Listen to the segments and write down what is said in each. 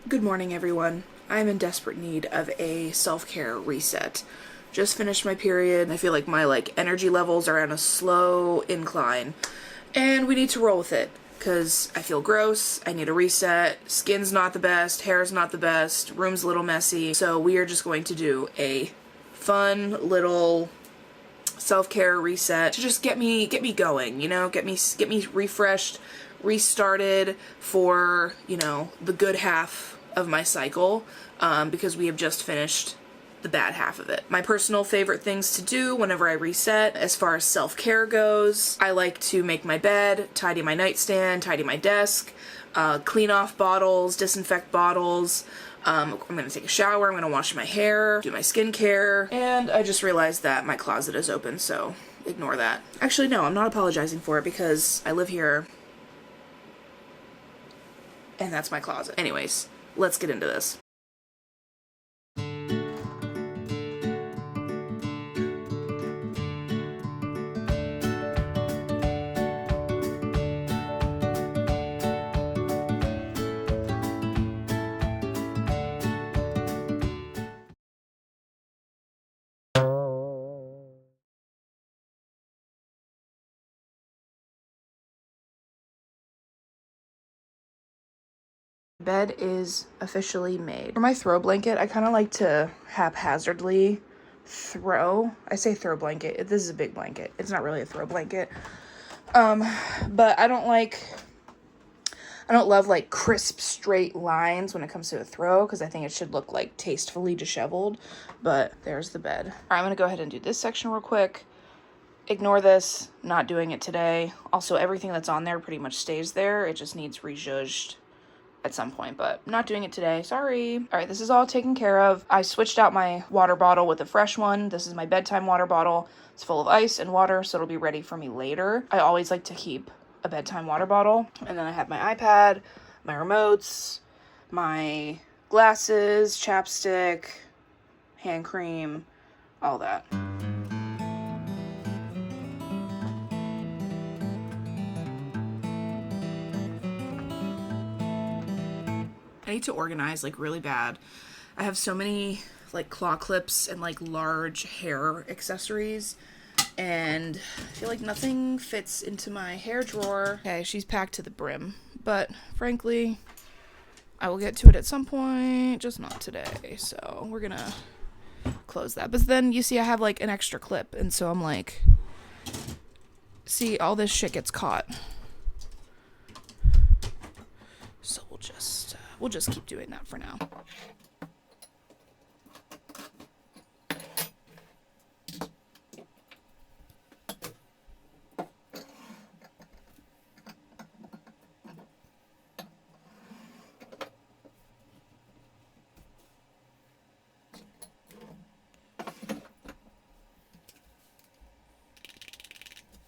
Good morning, everyone. I'm in desperate need of a self-care reset. Just finished my period. I feel like my energy levels are on a slow incline, and we need to roll with it because I feel gross. I need a reset. Skin's not the best, hair's not the best, room's a little messy. So we are just going to do a fun little self-care reset to just get me going, get me refreshed, restarted for, the good half of my cycle, because we have just finished the bad half of it. My personal favorite things to do whenever I reset, as far as self-care goes, I like to make my bed, tidy my nightstand, tidy my desk, clean off bottles, disinfect bottles. I'm gonna take a shower, I'm gonna wash my hair, do my skincare, and I just realized that my closet is open, so ignore that. Actually, no, I'm not apologizing for it because I live here and that's my closet. Anyways, let's get into this. Bed is officially made. For my throw blanket, I kind of like to haphazardly throw. I say throw blanket. This is a big blanket. It's not really a throw blanket. But I don't love crisp straight lines when it comes to a throw because I think it should look tastefully disheveled. But there's the bed. All right, I'm gonna go ahead and do this section real quick. Ignore this, not doing it today. Also, everything that's on there pretty much stays there. It just needs rejudged at some point, but not doing it today. Sorry. All right, this is all taken care of. I switched out my water bottle with a fresh one. This is my bedtime water bottle. It's full of ice and water, so it'll be ready for me later. I always like to keep a bedtime water bottle. And then I have my iPad, my remotes, my glasses, chapstick, hand cream, all that. I need to organize really bad. I have so many claw clips and large hair accessories, and I feel like nothing fits into my hair drawer. Okay, she's packed to the brim, but frankly, I will get to it at some point, just not today. So we're gonna close that. But then you see I have an extra clip, and so I'm see, all this shit gets caught. So we'll just keep doing that for now.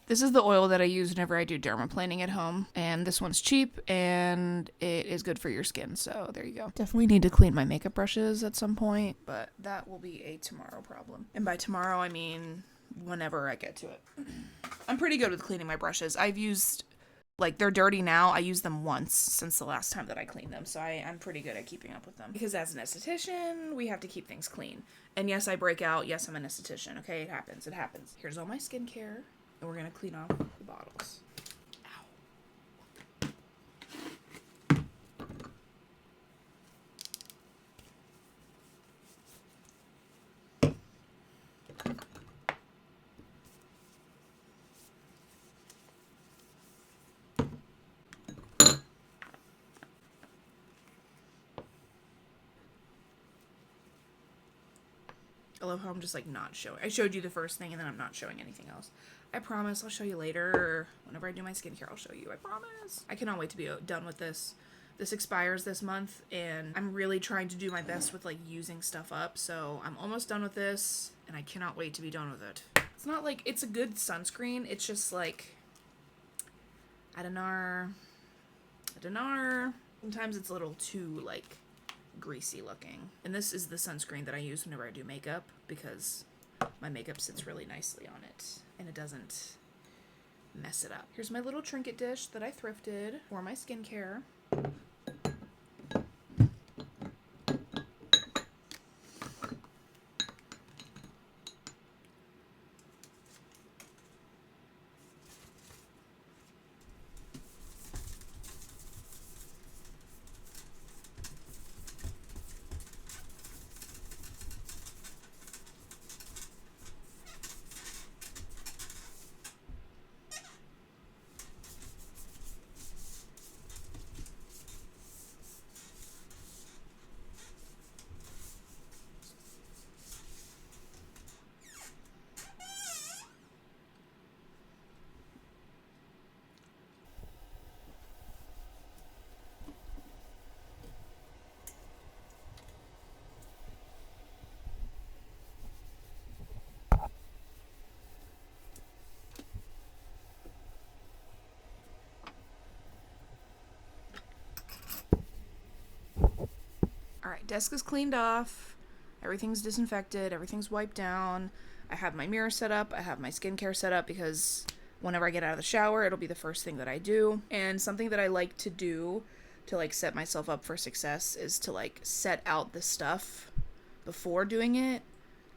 This is the oil that I use whenever I do dermaplaning at home, and this one's cheap and it is good for your skin, so there you go. Definitely need to clean my makeup brushes at some point, but that will be a tomorrow problem. And by tomorrow, I mean whenever I get to it. I'm pretty good with cleaning my brushes. I've used, they're dirty now. I used them once since the last time that I cleaned them, so I'm pretty good at keeping up with them. Because as an esthetician, we have to keep things clean. And yes, I break out. Yes, I'm an esthetician. Okay, it happens. It happens. Here's all my skincare. And we're going to clean off the bottles. Ow. I love how I'm just not showing. I showed you the first thing and then I'm not showing anything else. I promise I'll show you later, or whenever I do my skincare, I'll show you. I promise. I cannot wait to be done with this. This expires this month, and I'm really trying to do my best with using stuff up, so I'm almost done with this, and I cannot wait to be done with it. It's not it's a good sunscreen, it's just I don't know. Sometimes it's a little too greasy looking. And this is the sunscreen that I use whenever I do makeup because my makeup sits really nicely on it and it doesn't mess it up. Here's my little trinket dish that I thrifted for my skincare. All right, desk is cleaned off. Everything's disinfected. Everything's wiped down. I have my mirror set up. I have my skincare set up because whenever I get out of the shower, it'll be the first thing that I do. And something that I like to do to like set myself up for success is to like set out the stuff before doing it.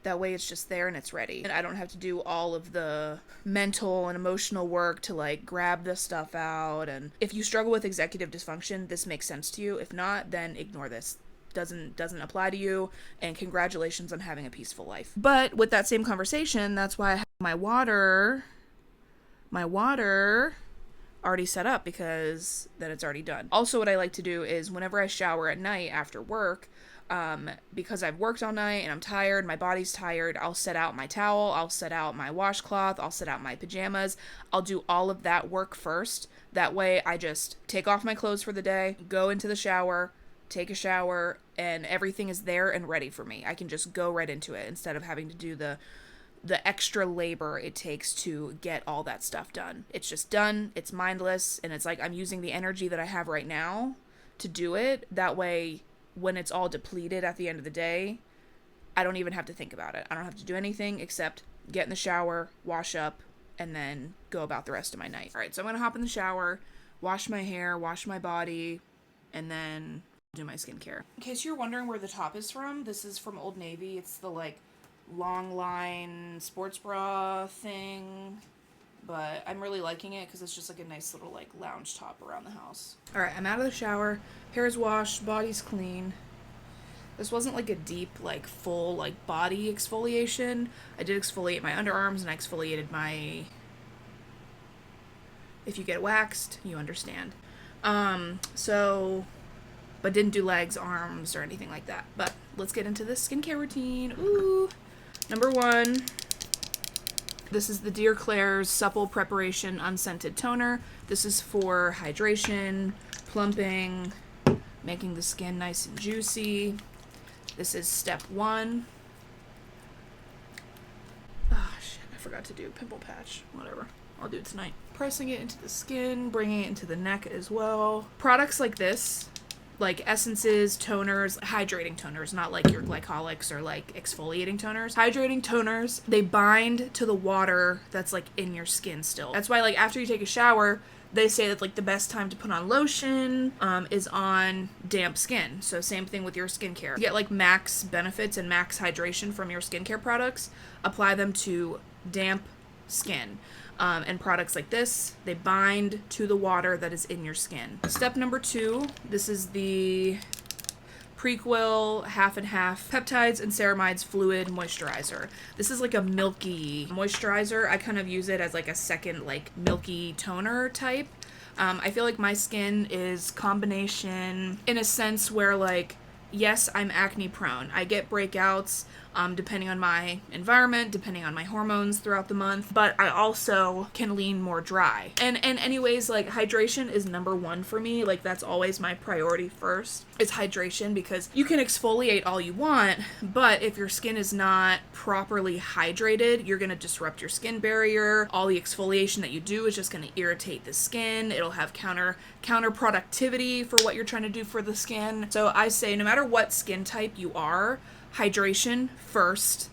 That way it's just there and it's ready. And I don't have to do all of the mental and emotional work to like grab the stuff out. And if you struggle with executive dysfunction, this makes sense to you. If not, then ignore this. Doesn't apply to you, and congratulations on having a peaceful life. But with that same conversation, that's why I have my water already set up, because then it's already done. Also, what I like to do is whenever I shower at night after work, because I've worked all night and I'm tired, my body's tired, I'll set out my towel, I'll set out my washcloth, I'll set out my pajamas. I'll do all of that work first. That way I just take off my clothes for the day, go into the shower, take a shower, and everything is there and ready for me. I can just go right into it instead of having to do the extra labor it takes to get all that stuff done. It's just done, it's mindless, and it's like I'm using the energy that I have right now to do it. That way, when it's all depleted at the end of the day, I don't even have to think about it. I don't have to do anything except get in the shower, wash up, and then go about the rest of my night. All right, so I'm going to hop in the shower, wash my hair, wash my body, and then do my skincare. In case you're wondering where the top is from, this is from Old Navy. It's the like long line sports bra thing, but I'm really liking it because it's just like a nice little like lounge top around the house. All right, I'm out of the shower, hair's washed, body's clean. This wasn't like a deep, like full like body exfoliation. I did exfoliate my underarms and I exfoliated my, if you get waxed, you understand. But didn't do legs, arms, or anything like that. But let's get into this skincare routine. Ooh. Number 1, this is the Dear Claire's Supple Preparation Unscented Toner. This is for hydration, plumping, making the skin nice and juicy. This is step 1. Oh, shit, I forgot to do pimple patch. Whatever. I'll do it tonight. Pressing it into the skin, bringing it into the neck as well. Products like this, like essences, toners, hydrating toners, not like your glycolics or like exfoliating toners. Hydrating toners, they bind to the water that's like in your skin still. That's why like after you take a shower, they say that like the best time to put on lotion is on damp skin. So same thing with your skincare. To get like max benefits and max hydration from your skincare products, apply them to damp skin. And products like this, they bind to the water that is in your skin. Step number 2, this is the Prequel half and half peptides and ceramides fluid moisturizer. This is like a milky moisturizer. I kind of use it as like a second like milky toner type. I feel like my skin is combination in a sense where like, yes, I'm acne prone. I get breakouts depending on my environment, depending on my hormones throughout the month, but I also can lean more dry. And anyways, like hydration is number 1 for me. Like that's always my priority first, is hydration, because you can exfoliate all you want, but if your skin is not properly hydrated, you're gonna disrupt your skin barrier. All the exfoliation that you do is just gonna irritate the skin. It'll have counterproductivity for what you're trying to do for the skin. So I say no matter what skin type you are, hydration first,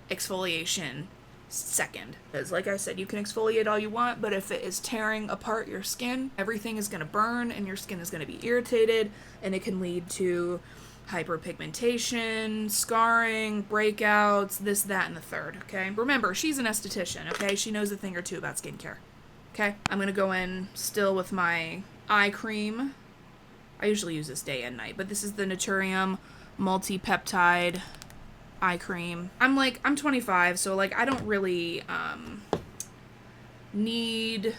exfoliation second. Because like I said, you can exfoliate all you want, but if it is tearing apart your skin, everything is going to burn and your skin is going to be irritated, and it can lead to hyperpigmentation, scarring, breakouts, this, that, and the third, okay? Remember, she's an esthetician, okay? She knows a thing or two about skincare, okay? I'm going to go in still with my eye cream. I usually use this day and night, but this is the Naturium multi-peptide eye cream. I'm 25, so like I don't really need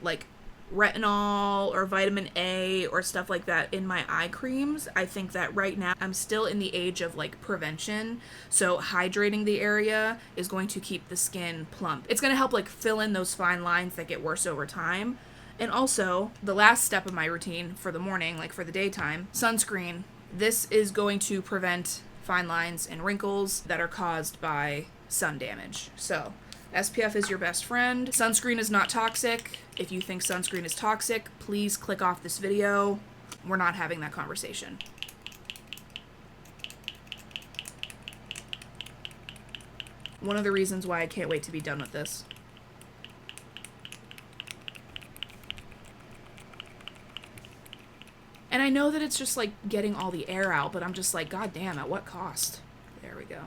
like retinol or vitamin A or stuff like that in my eye creams. I think that right now I'm still in the age of like prevention, so hydrating the area is going to keep the skin plump. It's going to help like fill in those fine lines that get worse over time. And also, the last step of my routine for the morning, like for the daytime, sunscreen. This is going to prevent fine lines and wrinkles that are caused by sun damage. So, SPF is your best friend. Sunscreen is not toxic. If you think sunscreen is toxic, please click off this video. We're not having that conversation. One of the reasons why I can't wait to be done with this. And I know that it's just like getting all the air out, but I'm just like, God damn, at what cost? There we go.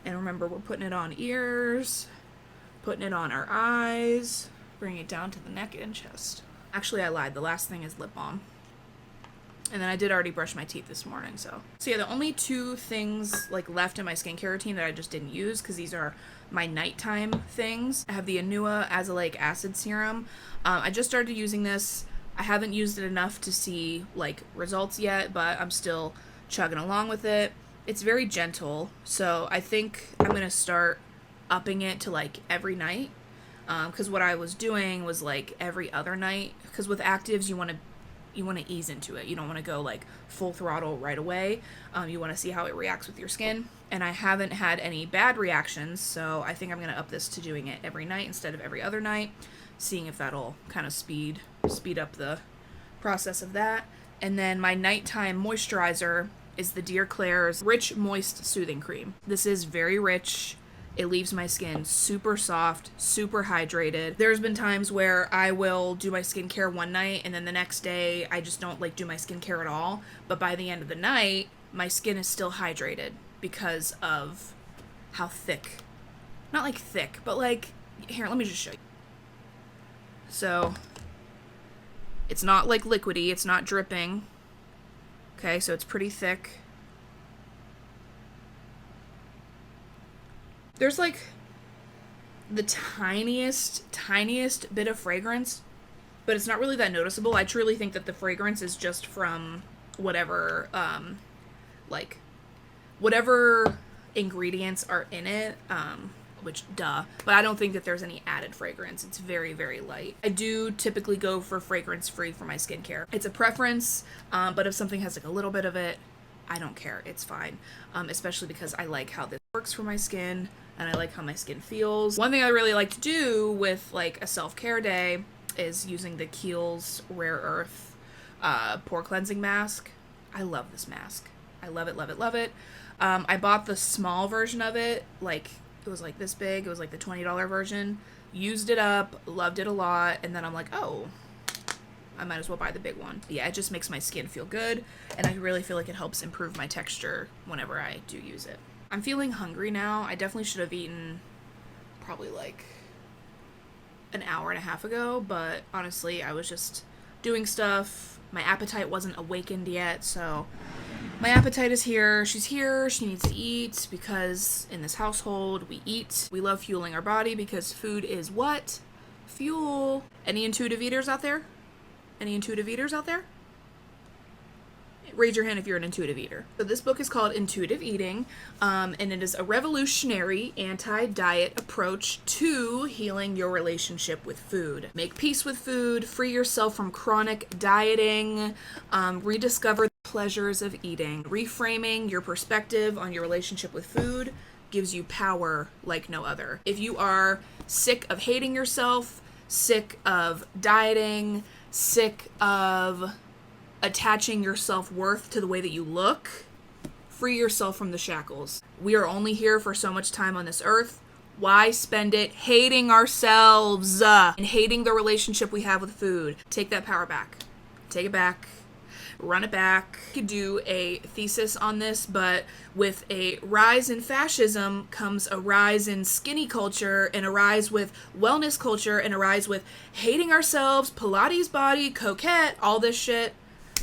And remember, we're putting it on ears, putting it on our eyes, bringing it down to the neck and chest. Actually, I lied. The last thing is lip balm. And then I did already brush my teeth this morning, so. So yeah, the only two things like left in my skincare routine that I just didn't use, because these are my nighttime things. I have the Anua Azelaic Acid Serum. I just started using this. I haven't used it enough to see like results yet, but I'm still chugging along with it. It's very gentle, so I think I'm gonna start upping it to like every night. Because what I was doing was like every other night. Because with actives, you want to ease into it. You don't want to go like full throttle right away. You want to see how it reacts with your skin. And I haven't had any bad reactions, so I think I'm going to up this to doing it every night instead of every other night, seeing if that'll kind of speed up the process of that. And then my nighttime moisturizer is the Dear Claire's Rich Moist Soothing Cream. This is very rich. It leaves my skin super soft, super hydrated. There's been times where I will do my skincare one night and then the next day I just don't like do my skincare at all. But by the end of the night, my skin is still hydrated because of how thick. Not like thick, but like, here, let me just show you. So, it's not like liquidy, it's not dripping. Okay, so it's pretty thick. There's like the tiniest bit of fragrance, but it's not really that noticeable. I truly think that the fragrance is just from whatever, like, whatever ingredients are in it, which, duh. But I don't think that there's any added fragrance. It's very, very light. I do typically go for fragrance-free for my skincare. It's a preference, but if something has like a little bit of it, I don't care. It's fine, especially because I like how this works for my skin. And I like how my skin feels. One thing I really like to do with like a self-care day is using the Kiehl's Rare Earth pore cleansing mask. I love this mask. I love it, love it, love it. I bought the small version of it. Like, it was like this big. It was like the $20 version. Used it up, loved it a lot, and then I'm like, oh, I might as well buy the big one. Yeah, it just makes my skin feel good, and I really feel like it helps improve my texture whenever I do use it. I'm feeling hungry now. I definitely should have eaten probably like an hour and a half ago, but honestly, I was just doing stuff. My appetite wasn't awakened yet, so my appetite is here. She's here. She needs to eat because in this household, we eat. We love fueling our body because food is what? Fuel. Any intuitive eaters out there? Any intuitive eaters out there? Raise your hand if you're an intuitive eater. So this book is called Intuitive Eating, and it is a revolutionary anti-diet approach to healing your relationship with food. Make peace with food, free yourself from chronic dieting, rediscover the pleasures of eating. Reframing your perspective on your relationship with food gives you power like no other. If you are sick of hating yourself, sick of dieting, sick of attaching your self-worth to the way that you look, free yourself from the shackles. We are only here for so much time on this earth. Why spend it hating ourselves and hating the relationship we have with food? Take that power back. Take it back. Run it back. You could do a thesis on this, but with a rise in fascism comes a rise in skinny culture and a rise with wellness culture and a rise with hating ourselves, Pilates body, coquette, all this shit.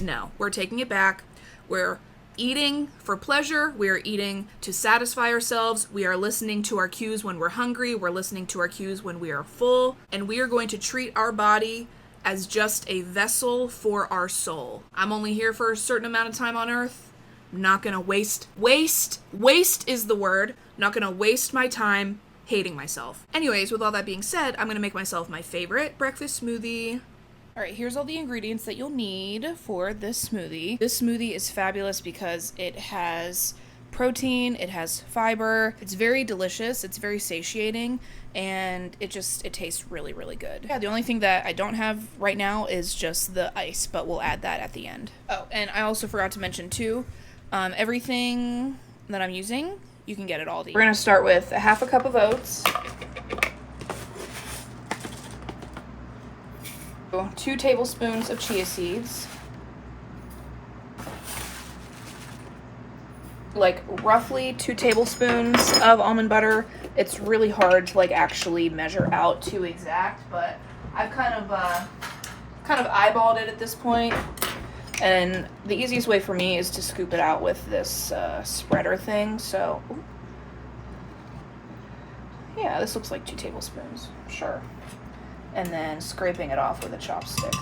No, we're taking it back. We're eating for pleasure. We are eating to satisfy ourselves. We are listening to our cues when we're hungry. We're listening to our cues when we are full. And we are going to treat our body as just a vessel for our soul. I'm only here for a certain amount of time on earth. I'm not going to waste is the word. Not going to waste my time hating myself. Anyways, with all that being said, I'm going to make myself my favorite breakfast smoothie. Alright, here's all the ingredients that you'll need for this smoothie. This smoothie is fabulous because it has protein, it has fiber, it's very delicious, it's very satiating, and it tastes really, really good. Yeah, the only thing that I don't have right now is just the ice, but we'll add that at the end. Oh, and I also forgot to mention too, everything that I'm using, you can get at Aldi. We're gonna start with a half a cup of oats, 2 tablespoons of chia seeds, like roughly 2 tablespoons of almond butter. It's really hard to like actually measure out to exact, but I've kind of eyeballed it at this point. And the easiest way for me is to scoop it out with this spreader thing. So, yeah, this looks like 2 tablespoons, sure. And then scraping it off with a chopstick.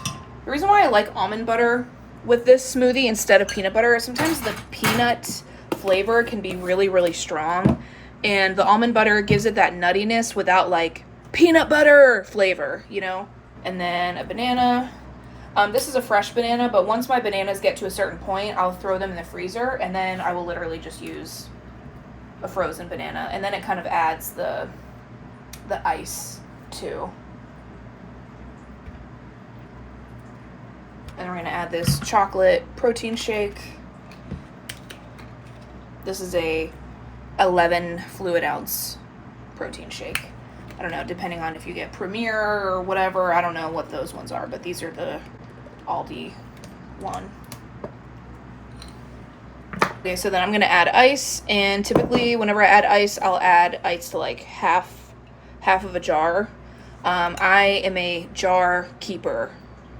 The reason why I like almond butter with this smoothie instead of peanut butter is sometimes the peanut flavor can be really, really strong, and the almond butter gives it that nuttiness without like peanut butter flavor, you know? And then a banana. This is a fresh banana, but once my bananas get to a certain point, I'll throw them in the freezer, and then I will literally just use a frozen banana, and then it kind of adds the ice too. And we're gonna add this chocolate protein shake. This is a 11 fluid ounce protein shake. I don't know, depending on if you get Premier or whatever. I don't know what those ones are, but these are the Aldi one. Okay, so then I'm gonna add ice, and typically whenever I add ice, I'll add ice to like half of a jar. I am a jar keeper.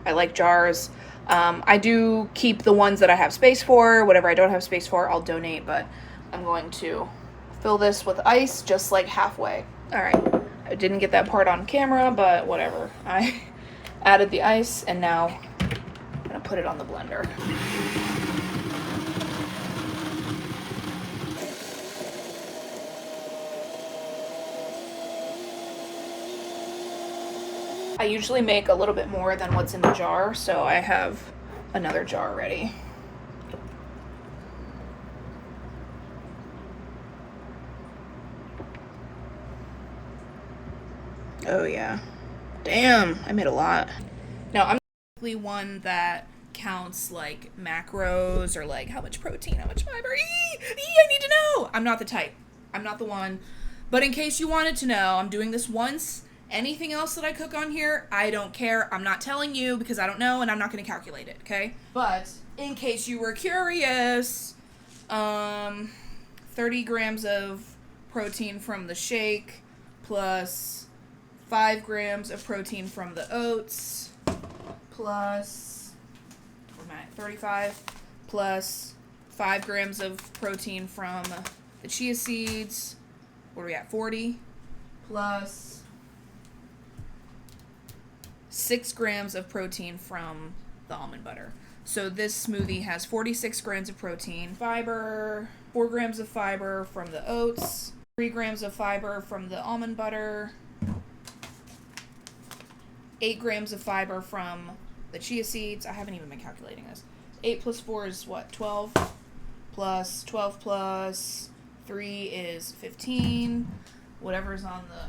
I like jars. I do keep the ones that I have space for. Whatever I don't have space for, I'll donate, but I'm going to fill this with ice just like halfway. All right, I didn't get that part on camera, but whatever. I added the ice, and now I'm gonna put it on the blender. I usually make a little bit more than what's in the jar, so I have another jar ready. Oh yeah. Damn, I made a lot. Now, I'm typically one that counts like macros or like how much protein, how much fiber. I need to know. I'm not the type. I'm not the one. But in case you wanted to know, I'm doing this once. Anything else that I cook on here, I don't care. I'm not telling you because I don't know, and I'm not going to calculate it, okay? But in case you were curious, 30 grams of protein from the shake plus 5 grams of protein from the oats plus, what am I at, 35, plus 5 grams of protein from the chia seeds. What are we at, 40? Plus 6 grams of protein from the almond butter. So this smoothie has 46 grams of protein, fiber, 4 grams of fiber from the oats, 3 grams of fiber from the almond butter, 8 grams of fiber from the chia seeds. I haven't even been calculating this. 8 plus 4 is what, 12? Plus 12 plus 3 is 15. Whatever's on the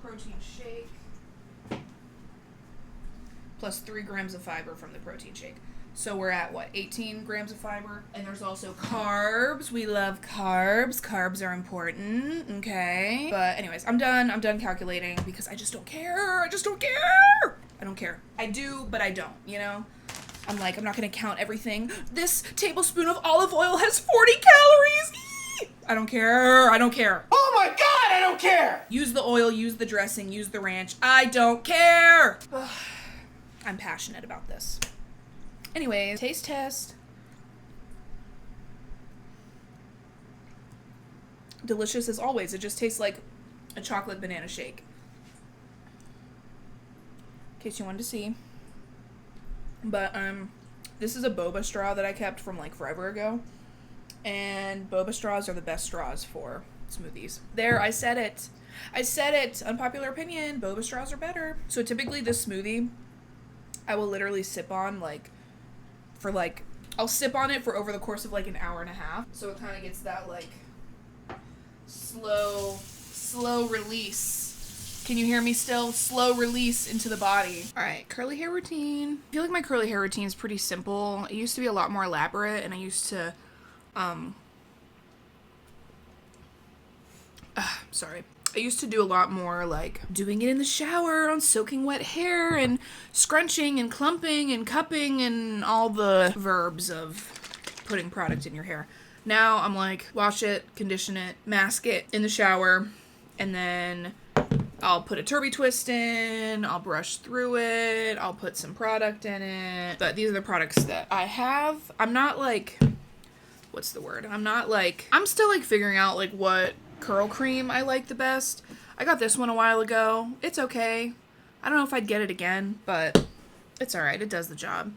protein shake. Plus 3 grams of fiber from the protein shake. So we're at, what, 18 grams of fiber? And there's also carbs. We love carbs. Carbs are important, okay? But anyways, I'm done calculating because I just don't care. I don't care. I do, but I don't, you know? I'm like, I'm not gonna count everything. This tablespoon of olive oil has 40 calories! Eee! I don't care. Oh my God, I don't care! Use the oil, use the dressing, use the ranch. I don't care! I'm passionate about this. Anyways, taste test. Delicious as always. It just tastes like a chocolate banana shake. In case you wanted to see. But this is a boba straw that I kept from like forever ago. And boba straws are the best straws for smoothies. There, I said it. Unpopular opinion. Boba straws are better. So typically this smoothie I will literally sip on like for like I'll sip on it for over the course of like an hour and a half. So it kind of gets that like slow release. Can you hear me still? Slow release into the body. All right, curly hair routine. I feel like my curly hair routine is pretty simple. It used to be a lot more elaborate, and I used to, sorry. I used to do a lot more like doing it in the shower on soaking wet hair and scrunching and clumping and cupping and all the verbs of putting product in your hair. Now I'm like, wash it, condition it, mask it in the shower, and then I'll put a turby twist in, I'll brush through it, I'll put some product in it. But these are the products that I have. I'm not like, what's the word? I'm still like figuring out like what curl cream I like the best. I got this one a while ago. It's okay. I don't know if I'd get it again, but it's alright. It does the job.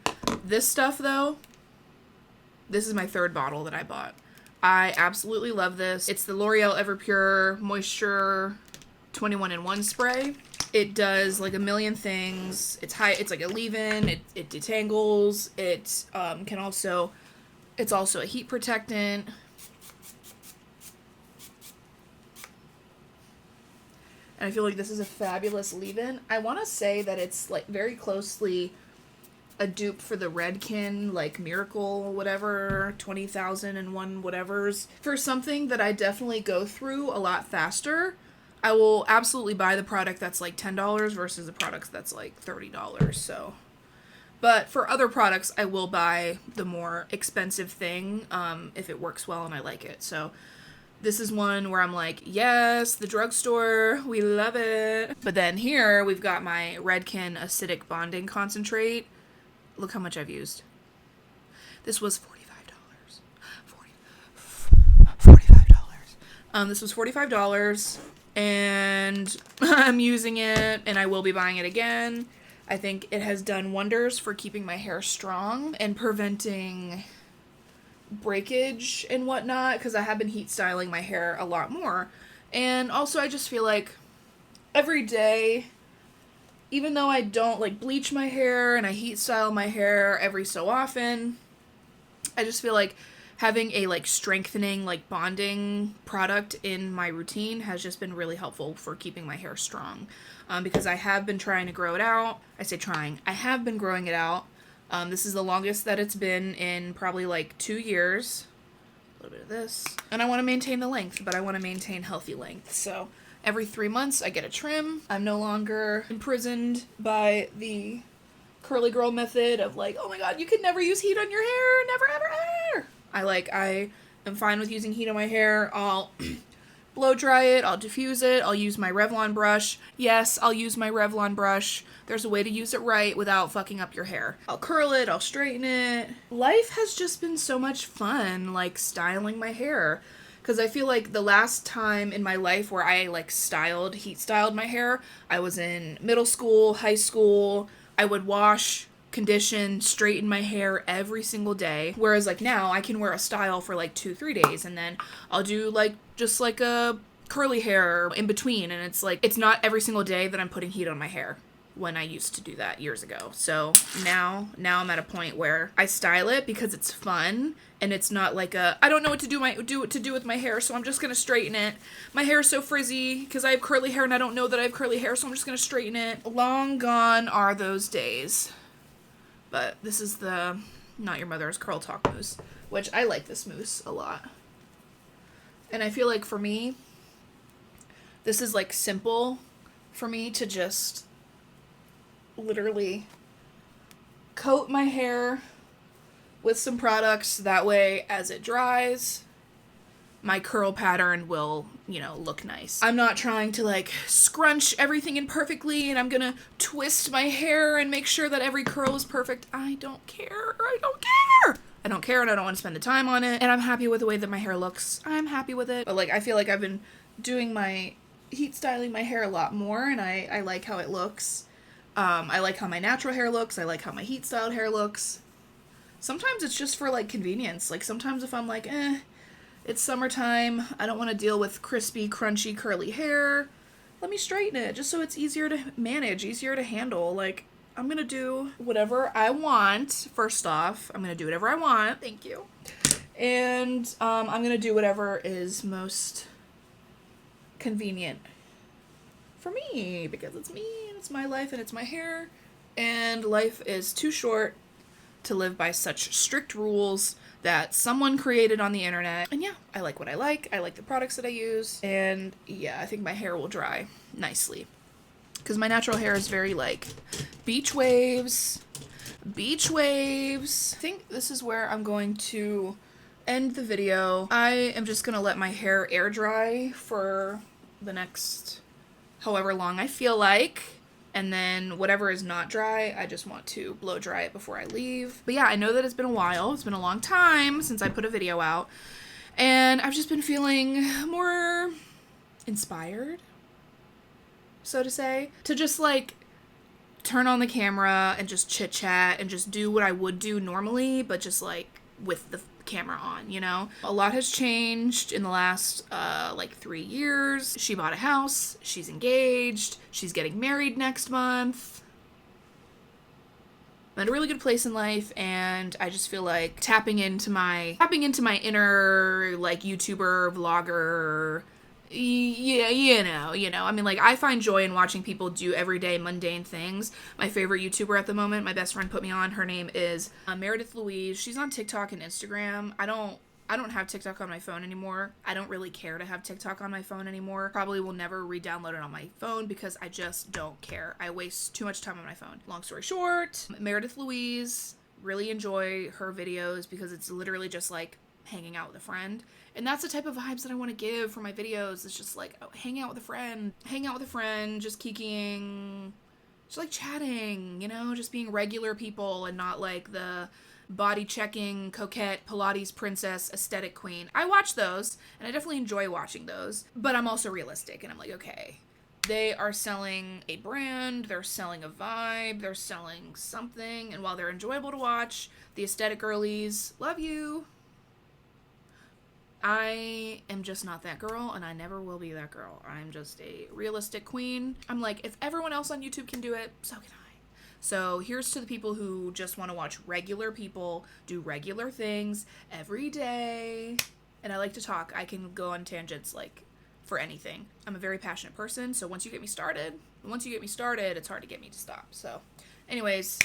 This stuff though, this is my third bottle that I bought. I absolutely love this. It's the L'Oreal Everpure Moisture 21-in-1 spray. It does like a million things. It's like a leave-in. It detangles. It's also a heat protectant. And I feel like this is a fabulous leave-in. I want to say that it's like very closely a dupe for the Redken, like Miracle whatever, 20,001 whatevers. For something that I definitely go through a lot faster, I will absolutely buy the product that's like $10 versus the product that's like $30. So, but for other products, I will buy the more expensive thing if it works well and I like it. So this is one where I'm like, yes, the drugstore, we love it. But then here we've got my Redken Acidic Bonding Concentrate. Look how much I've used. This was $45. $45. This was $45, and I'm using it, and I will be buying it again. I think it has done wonders for keeping my hair strong and preventing breakage and whatnot, because I have been heat styling my hair a lot more. And also I just feel like every day, even though I don't like bleach my hair and I heat style my hair every so often, I just feel like having a like strengthening, like bonding product in my routine has just been really helpful for keeping my hair strong. Because I have been trying to grow it out. I say trying. I have been growing it out. This is the longest that it's been in probably like 2 years. A little bit of this. And I want to maintain the length, but I want to maintain healthy length. So every 3 months I get a trim. I'm no longer imprisoned by the curly girl method of like, oh my god, you can never use heat on your hair. Never, ever, ever. I am fine with using heat on my hair. I'll blow dry it. I'll diffuse it. I'll use my Revlon brush. Yes, I'll use my Revlon brush. There's a way to use it right without fucking up your hair. I'll curl it. I'll straighten it. Life has just been so much fun, like, styling my hair. Because I feel like the last time in my life where I, like, heat styled my hair, I was in middle school, high school. I would wash, condition, straighten my hair every single day. Whereas, like, now I can wear a style for, like, 2-3 days. And then I'll do, like, just, like, a curly hair in between. And it's, like, it's not every single day that I'm putting heat on my hair, when I used to do that years ago. So now I'm at a point where I style it because it's fun, and it's not like I don't know what to do with my hair, so I'm just gonna straighten it. My hair is so frizzy because I have curly hair and I don't know that I have curly hair, so I'm just gonna straighten it. Long gone are those days. But this is the Not Your Mother's Curl Talk mousse, which I like this mousse a lot. And I feel like for me, this is like simple for me to just literally coat my hair with some products. That way, as it dries, my curl pattern will, look nice. I'm not trying to like scrunch everything in perfectly and I'm gonna twist my hair and make sure that every curl is perfect. I don't care. I don't care and I don't want to spend the time on it. And I'm happy with the way that my hair looks. I'm happy with it. But like, I feel like I've been doing my heat styling my hair a lot more, and I like how it looks. I like how my natural hair looks. I like how my heat styled hair looks. Sometimes it's just for like convenience. Like sometimes if I'm like, it's summertime, I don't want to deal with crispy, crunchy, curly hair, let me straighten it just so it's easier to manage, easier to handle. Like, I'm gonna do whatever I want. First off, I'm gonna do whatever I want. Thank you. And I'm gonna do whatever is most convenient for me, because it's me and it's my life and it's my hair, and life is too short to live by such strict rules that someone created on the internet. And yeah, I like what I like the products that I use, and yeah, I think my hair will dry nicely because my natural hair is very like beach waves. I think this is where I'm going to end the video. I am just gonna let my hair air dry for the next however long I feel like, and then whatever is not dry, I just want to blow dry it before I leave. But yeah, I know that it's been a while. It's been a long time since I put a video out, and I've just been feeling more inspired, so to say, to just like turn on the camera and just chit chat and just do what I would do normally, but just like with the camera on, you know? A lot has changed in the last like 3 years. She bought a house, she's engaged, she's getting married next month. I'm at a really good place in life, and I just feel like tapping into my inner like YouTuber, vlogger, yeah, you know. I mean, like, I find joy in watching people do everyday mundane things. My favorite YouTuber at the moment, my best friend put me on, her name is Meredith Louise. She's on TikTok and Instagram. I don't have TikTok on my phone anymore. I don't really care to have TikTok on my phone anymore. Probably will never re-download it on my phone because I just don't care. I waste too much time on my phone. Long story short, Meredith Louise, really enjoy her videos because it's literally just like hanging out with a friend. And that's the type of vibes that I want to give for my videos. It's just like, oh, hang out with a friend, just kikiing, just like chatting, you know, just being regular people and not like the body checking, coquette, Pilates princess, aesthetic queen. I watch those, and I definitely enjoy watching those, but I'm also realistic, and I'm like, okay, they are selling a brand, they're selling a vibe, they're selling something, and while they're enjoyable to watch, the aesthetic girlies, love you. I am just not that girl, and I never will be that girl. I'm just a realistic queen. I'm like, if everyone else on YouTube can do it, so can I. So here's to the people who just want to watch regular people do regular things every day. And I like to talk. I can go on tangents like for anything. I'm a very passionate person, so once you get me started, it's hard to get me to stop. So anyways,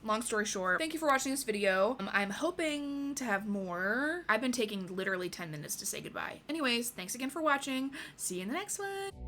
long story short, thank you for watching this video. I'm hoping to have more. I've been taking literally 10 minutes to say goodbye. Anyways, thanks again for watching. See you in the next one.